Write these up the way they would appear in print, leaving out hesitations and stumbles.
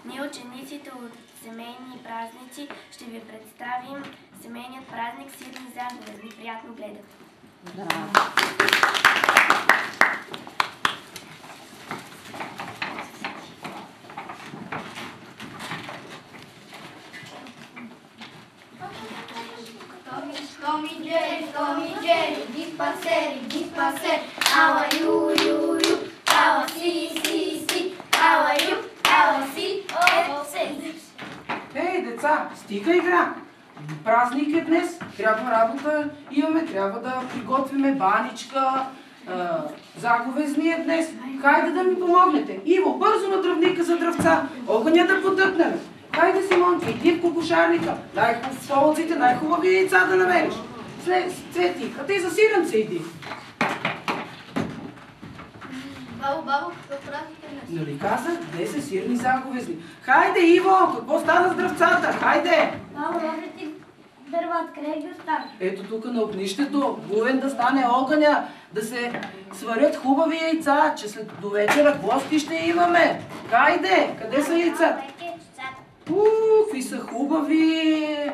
Ние, учениците от семейни празници, ще ви представим семейният празник Сирни заговезни. Приятно гледате! Tommy Jerry, dispenser, how are you, how are see, how are you, Ей, деца, стига игра! Празник е днес, трябва работа имаме, трябва да приготвиме баничка, заговезни е днес. Хайде да ми помогнете. Иво, бързо на дръвника за дръвца, огъня да потъпнем. Хайде, Симонка, иди в кокошарника, в полците, най-хубави яйца да намериш. Цвети, а ти за сиренце иди. Бабо, какво празник е днес? Нали казах, днес е сирни заговезни. Хайде, Иво, какво стана с дръвцата? Хайде! Бабо, добре ти дърва, къде ги остави? Ето тук на огнището, гувен да стане огъня, да се сварят хубави яйца, че след до вечера гости ще имаме. Хайде, къде са яйцата? Какви са хубави!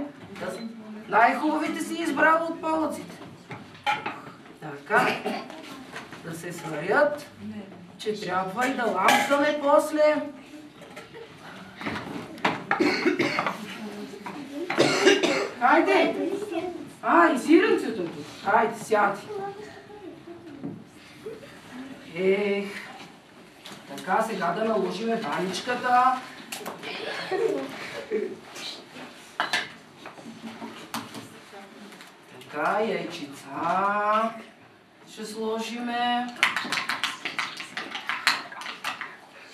Най-хубавите си избрала от полъците. Така, да се сварят, че трябва и да ламскаме после. Хайде! И сиренцето е тук. Хайде, сяди. Така, сега да наложиме баничката. Така, яйчица ще сложиме.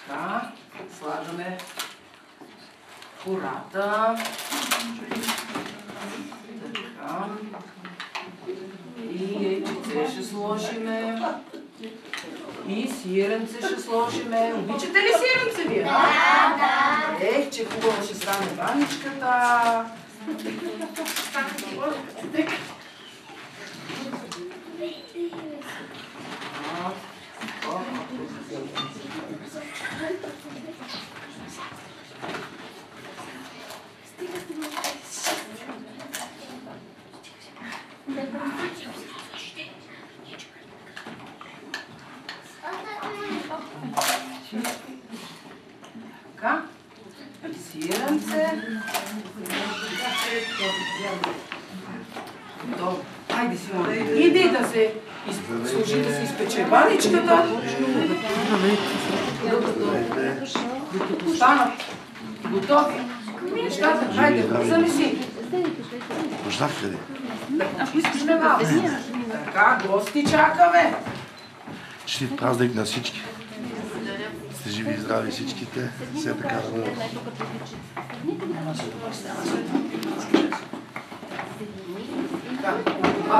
Така, слагаме кората. Така. И яйчице ще сложиме. И сиренце ще сложиме. Обичате ли сиренце вие? Да. Че хубаво ще стане баничката. Така, сиренце. Хайде, Симона, иди да се служи да се изпече баничката. Докато станат готови нещата, хайде, сами си. Оставте ли? Ако искаш ме малко. Така, гости чакаме. Честит празник на всички. Сте живи и здрави всичките. Все така да бъдат.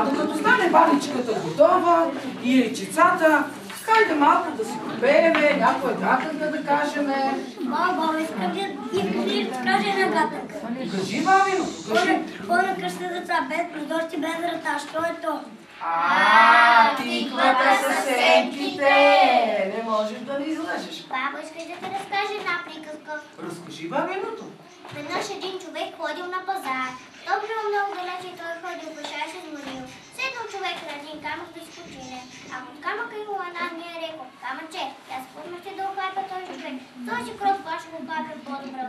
Докато стане баничката готова и яйчицата, хайде малко да си попееме, някоя гатънка да кажеме. Бабо, искам да кажа една гатънка. Кажи, бабино, кажи. Хора кръща деца, без прозорци, без врата. Що е то? Тиквата със сенките. Не можеш да ни излъжеш. Бабо, искаш да ти разкажа една приказка? Разкажи, бабиното. Веднъж един човек ходил на пазар. Той бил много далеч и той ходил пеша и се изморил. Седнал човек на един камък да си почине. А под камъка имал една змия рекол: камъче, тя спусна ще да оклапя този човек. Той си крот ще го оклапя по-добре.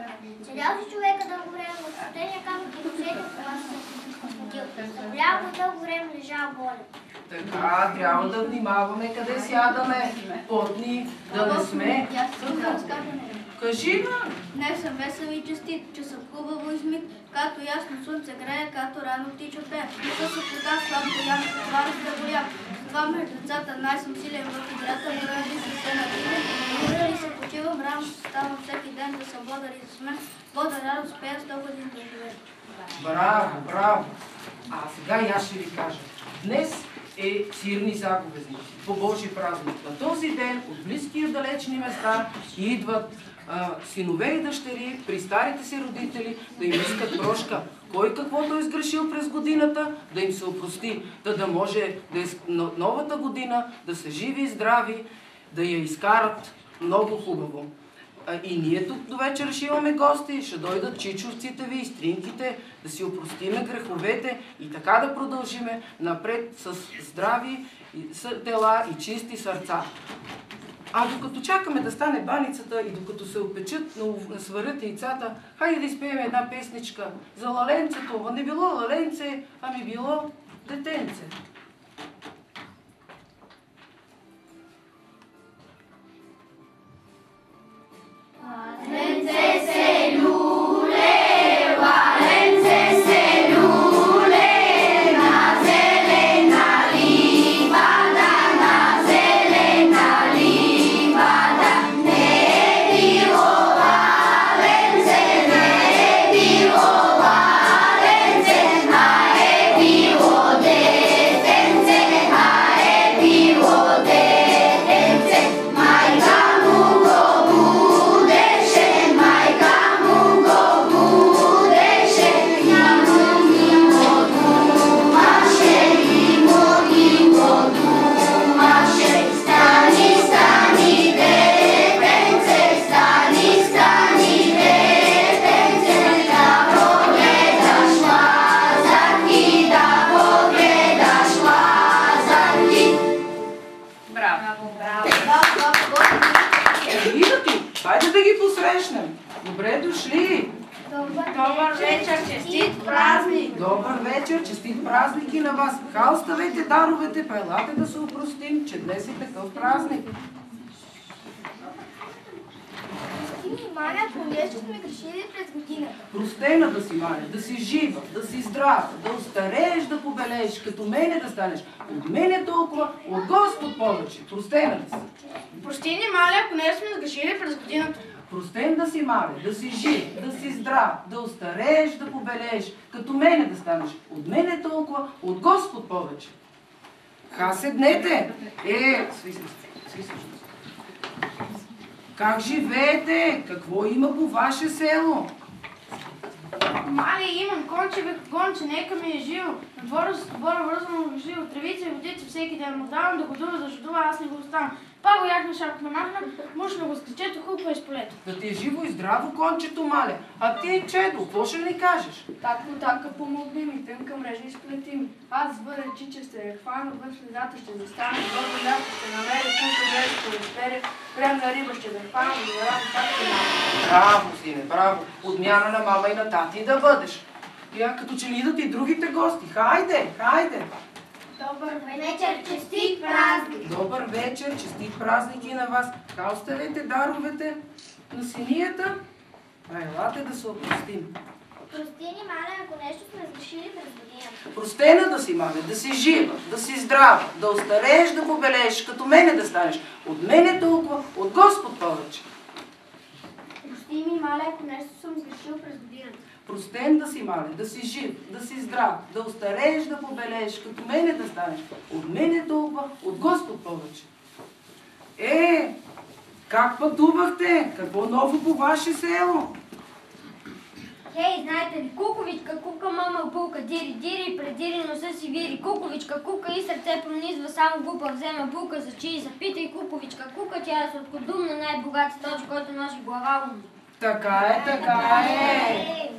Седял си човека дълго време в студения камък и досетил това се спотил. Заболял го дълго време, лежал болен. Така, трябва да внимаваме къде сядаме. Потни да не сме. Кажи, ма. Днес съм весел и честит, че съм хубаво измит, като ясно слънце грее, като рано птичо пее. Със вода сладко ям, това да голям. Това между децата най-съм силен в играта, мора ли се се надивам, мора ли се почивам, рано ставам всеки ден да съм бодър и за мен, бодър радост пея 100 години да живея. Браво, браво. А сега и аз ще ви кажа. Днес е сирни заговезни, по Божи празник. На този ден от близки и далечни места идват синове и дъщери при старите си родители да им искат прошка. Кой каквото е сгрешил през годината, да им се опрости, да може новата година да са живи и здрави, да я изкарат много хубаво. И ние тук до вечера ще имаме гости, ще дойдат чичовците ви и стринките, да си опростиме греховете и така да продължиме напред с здрави тела и чисти сърца. А докато чакаме да стане баницата и докато се опечат, сварят яйцата, хайде да изпеем една песничка за лаленцето. А не било лаленце, ами било детенце. Лаленце се люле, лаленце се люле, на зелена ливада, на зелена ливада. Не е било лаленце, не е било лаленце, а е било детенце, а е било детенце. Майка му го будеше, майка му го будеше, и му думаше, и му думаше. Стани, стани, детенце, стани, стани, детенце, да погледаш Лазар ти, да погледаш Лазар ти. Браво! Браво! Ида ти, хайде да ги посрещнем. Добре дошли! Добър вечер, честит празник! Добър вечер, честит празник и на вас. Ха, оставете даровете, па елате да се опростим, че днес е такъв празник. Маля, ако нещо сме грешили през годината. Простена да си, Маля, да си жива, да си здрава, да остарееш, да побелееш, като мене да станеш. От мене толкова, от Господ повече. Простена да си. Прости ни, Маля, ако нещо сме сгрешили през годината. Простен да си, Маля, да си жив, да си здрав, да остарееш, да побелееш, като мене да станеш. От мене толкова, от Господ повече. Ха, седнете! Сви се. Как живеете? Какво има по ваше село? Маля, имам конче, гонче, нека ми е живо. На двора с тобора вързано го живо. Тревица и водица всеки ден му давам, да годува, да жадува, аз не го оставам. Па го яхме шапка намахна, мушна го с кръчето, хупа из полето. Да ти е живо и здраво кончето, Маля. А ти, чедо, какво ще ни кажеш? Татко, помогни ми, тънка мрежа изплети ми. Аз бъде чиче се хвана, във следата ще застана, добро място ще намери, кука мрежа ще разпере, премна риба ще захвана, да ради както е. Браво, сине, браво. Подмяна на мама и на тати да бъдеш. Я като че ли идат и другите гости. Хайде! Добър вечер, честит празник! Добър вечер, честит празник и на вас. Ха, оставете даровете на синията, а елате да се опростим. Прости ни, Маля, ако нещо сме сгрешили през годината. Простена да си, Маля, да си жива, да си здрава, да остарееш, да побелееш, като мене да станеш. От мене толкова, от Господ повече. Прости ми, Маля, ако нещо съм сгрешил през годината. Простен да си, Маля, да си жив, да си здрав, да остарееш, да побелееш, като мене да станеш. От мене толкова, от Господ повече. Как пътувахте? Какво ново по ваше село? Хей, знаете ли, куковичка, кука, мама, булка, дири, предири, носа си вири, куковичка, кука и сърце пронизва, само глупа взема булка, зачи и запитай, куковичка, кука, тя е сладкодумна, най-богат този, който носи глава умна. Така е.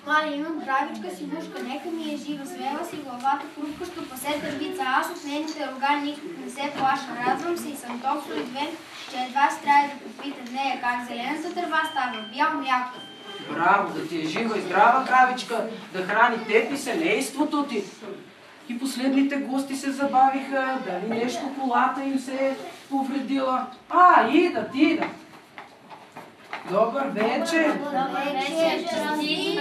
Маля, имам бравичка си мушка, нека ми е жива, свела си главата, хрупкащо пасе тървица, аз от нейните рога никак не се плаша, радвам се и съм толкова идвен, че едва ще трябва да попита в нея как зелената тръва става, бял мляко. Браво, да ти е жива и здрава кравичка, да храни теб и семейството ти. И последните гости се забавиха, дали нещо колата им се е повредила. Ида. Добър вечер! Честит празник!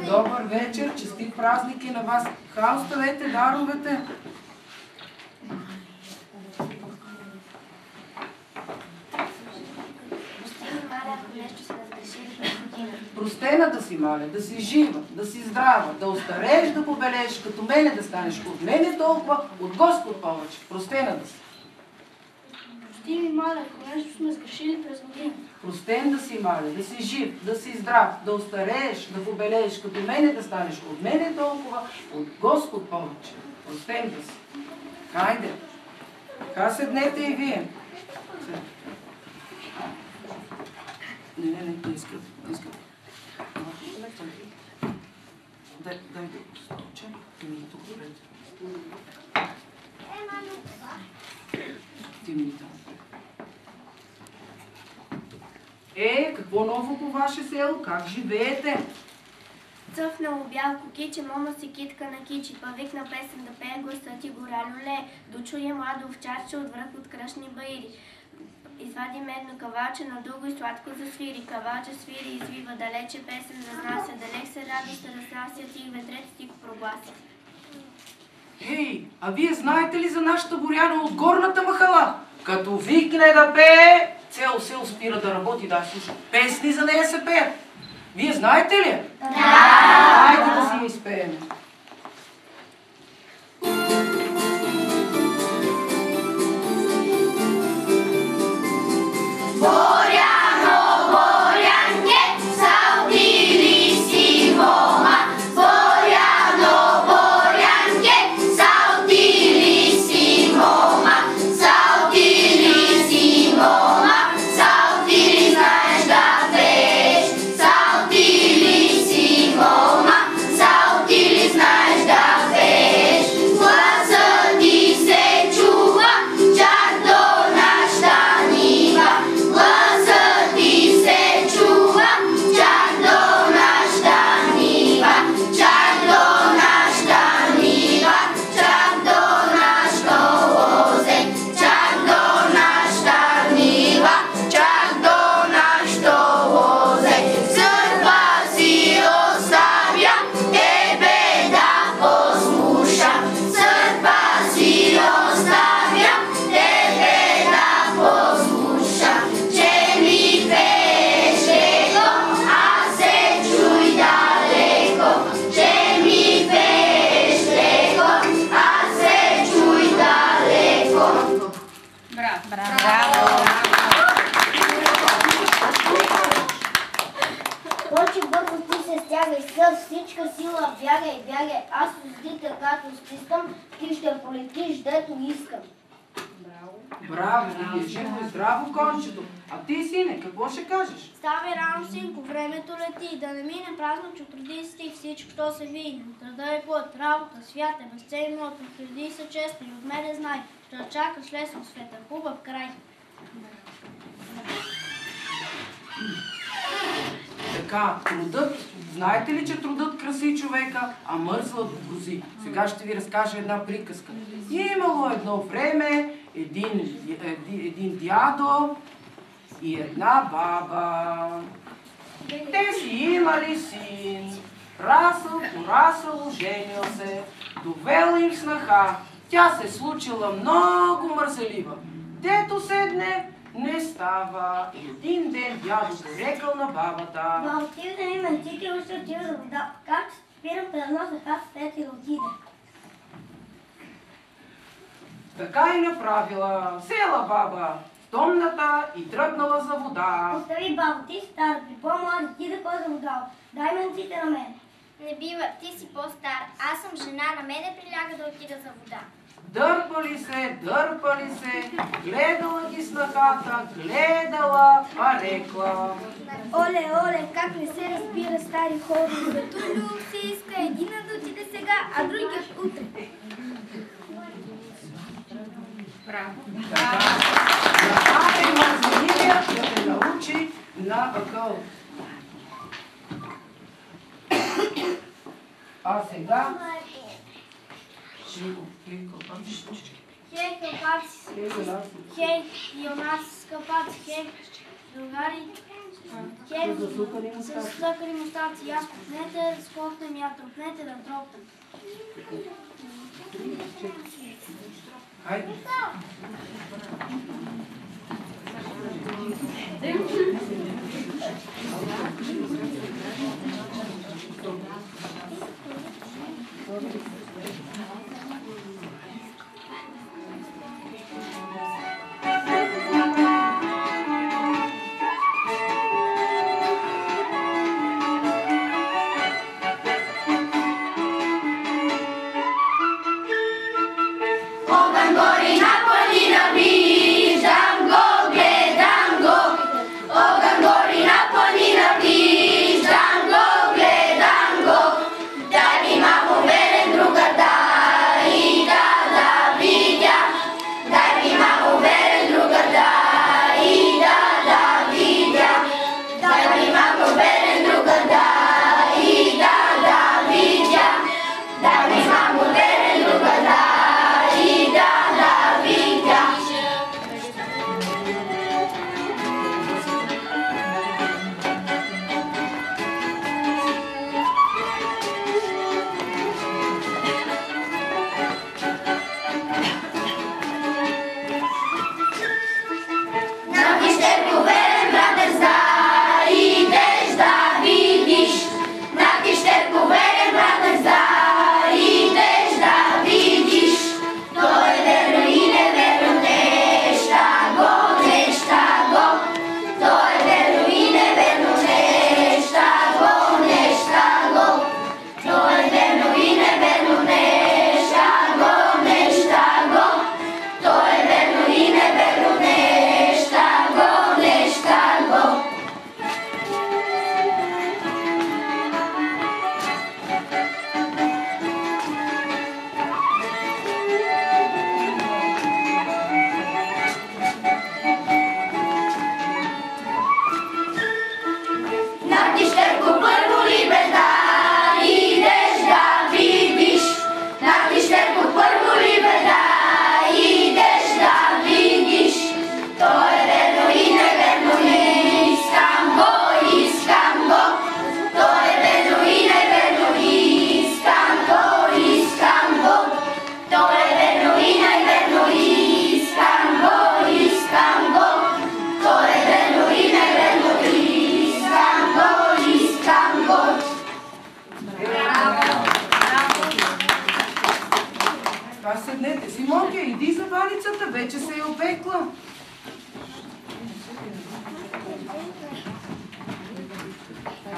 Добър вечер, честит празник и на вас. Ха, оставете даровете. Простена да си, Маля, да си жива, да си здрава, да остарееш, да побелееш, като мене да станеш. От мене толкова, от Господ повече. Простена да си. Прости ми, Маля, ако нещо сме сгрешили през годината. Простен да си, Маля, да си жив, да си здрав, да остарееш, да побелееш, като мене да станеш. От мене толкова, от Господ повече. Простен да си. Хайде. Ха, седнете и вие. Не искам. Дай да столче. Ти ми тук пред. Ти ми там. Какво ново по ваше село? Как живеете? Цъфнало бялко киче, мома си китка на кичи, павикна песен да пее гласът и гора люле, дочуе младо овчарче от връх от кръшни баири. Извади медно кавалче, надълго и сладко засвири. Кавалче свири, извива далече песен, разнася, далеч се радост, разнася, тих ветрец, тих проглася. А вие знаете ли за нашата Боряна от горната махала? Като викне да пее, цяло село спира да работи, да слуша. Песни за нея се пеят. Вие знаете ли? Да! Хайде да си я изпеем. Всичка сила бягай, аз уздите като стискам, ти ще полетиш, дето искам. Браво, живо и здраво, кончето. А ти, сине, какво ще кажеш? Ставай рано, синко, времето лети, да не мине празно, че отреди си всичко, що се види. Труда е плът, работа, свят е, безценен мод, отреди се често и от мене знай, ще чакаш лесно света, хубав край. Така, трудът, знаете ли, че трудът краси човека, а мързлът го грози? Сега ще ви разкажа една приказка. Имало едно време един дядо и една баба. Те си имали син. Порасъл, женил се, довел им снаха. Тя се случила много мързелива. Дето седне, не става. Един ден дядо рекал на бабата. Ба, отиде да ми ментите, още отиде за вода. Как спирам пред едно саха, след и да отиде. Така и направила. Села баба в томната и тръгнала за вода. Остави, бабо, ти си стар, при по-млад, ти да кой за вода. Дай ментите на мен. Не бива, ти си по-стар. Аз съм жена, на мене приляга да отида за вода. Дърпали се, гледала ги снахата, гледала, а рекла. Оле, как не се разбира, стари хора, Светулю се иска един да отиде сега, а другият утре. Така е мързеливият да те научи на акъл. А сега... Хей, кълпаци, хей, и у нас кълпаци, хей, другари, хей, с стъкани мустаци, аз пътнете, скохнем, я тръпнете да тропнем. Хайде. Огън гори на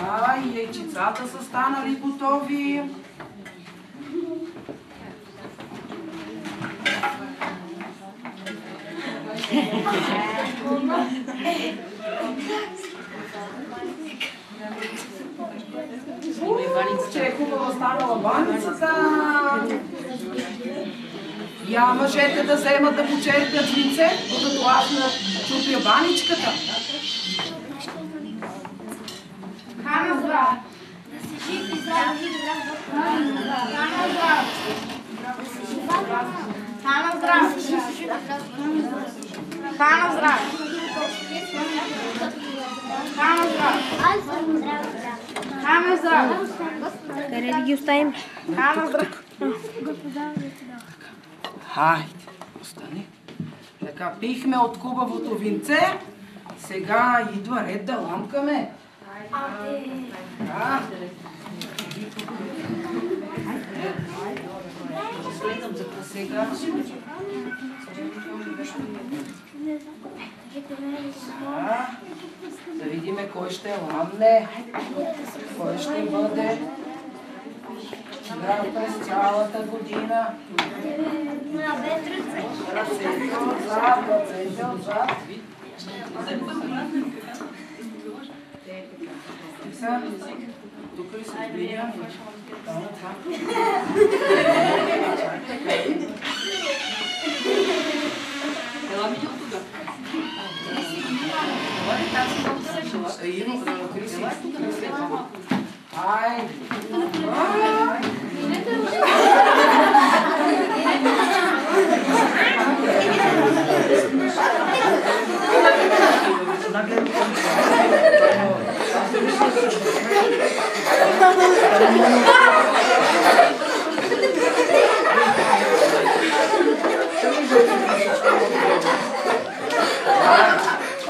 Така, и яйчицата са станали готови. Че е хубаво станала баницата. Я мъжете да вземат да почерпят винце, докато аз чупя баничката. Хана здрав! Да си жив и здрав! Хана здрав! Хана здрав! Хана здрав! Хана здрав! Хана здрав! Къде да ги оставим? Хана здрав! Хайде, остани. Така, пихме от хубавото винце. Сега идва ред да ламкаме. Така. Сега. Да видим кой ще ламне, кой ще бъде здрав през цялата година. Ръцете отзад, ръцете отзад. Тук ли се гледа? Ела ми от тук. Айде.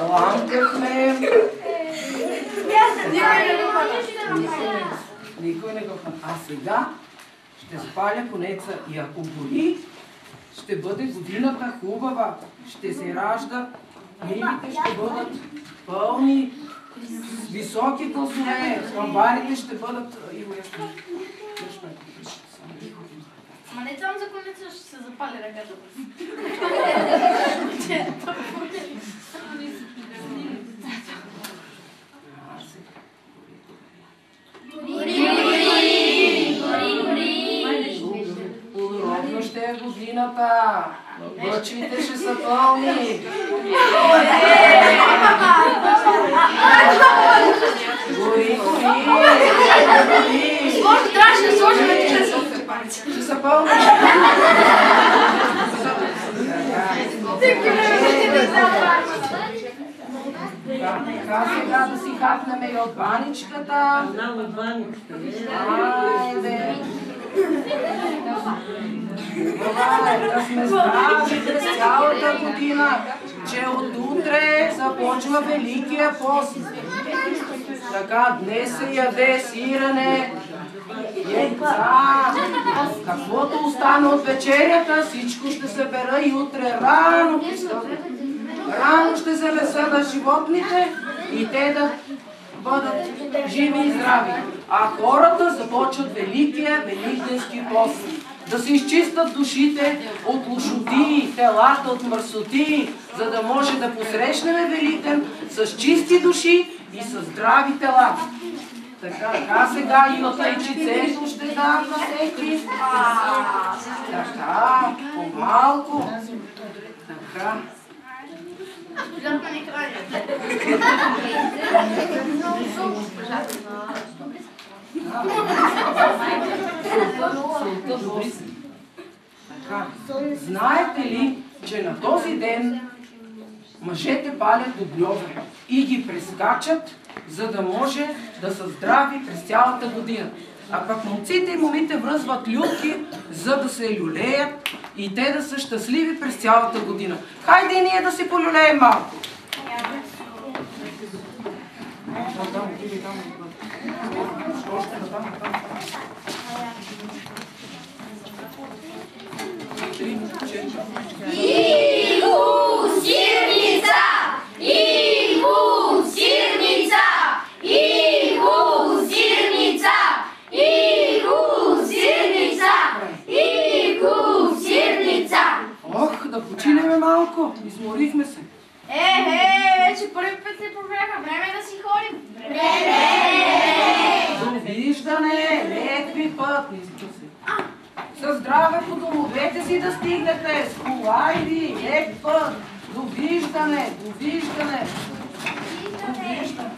Ламкахме. Никой не го хвана. А сега ще спаля конеца и ако гори, ще бъде годината хубава. Ще се ражда, нивите ще бъдат пълни, високи гласове, камбарите ще бъдат... Ма не само за конеца ще се запали ръката. Плодородно ще е годината, бъчвите ще са пълни. Гори, гори! Сложно, трябваше да сложим Ще са пълни. Така сега да си хапнем и от баничката. Айде. Да сме здрави през цялата година, че от утре започва Великия пост. Така, днес се яде сирене, яйца, каквото остане от вечерята, всичко ще се бера и утре рано. Рано ще се разсъдат животните и те да бъдат живи и здрави. А хората започват Великия Великденски пост. Да се изчистят душите от лошоти, телата от мърсоти, за да може да посрещнем Великден с чисти души и с здрави тела. Така, сега и от яйчицето ще дам на всеки. Така, по-малко. Така. Знаете ли, че на този ден мъжете палят огньове и ги прескачат, за да може да са здрави през цялата година. А пък момците и момите връзват люлки, за да се люлеят и те да са щастливи през цялата година. Хайде и ние да си полюлеем малко. Игу, сирница! Игу, сирница! Игу, малко. Изморихме се. Вече първи път се побяха. Време е да си ходим. Довиждане, лекви пътничка се. Със здраве по домовете си да стигнете. С кола или лек път. Довиждане, довиждане. Довиждане.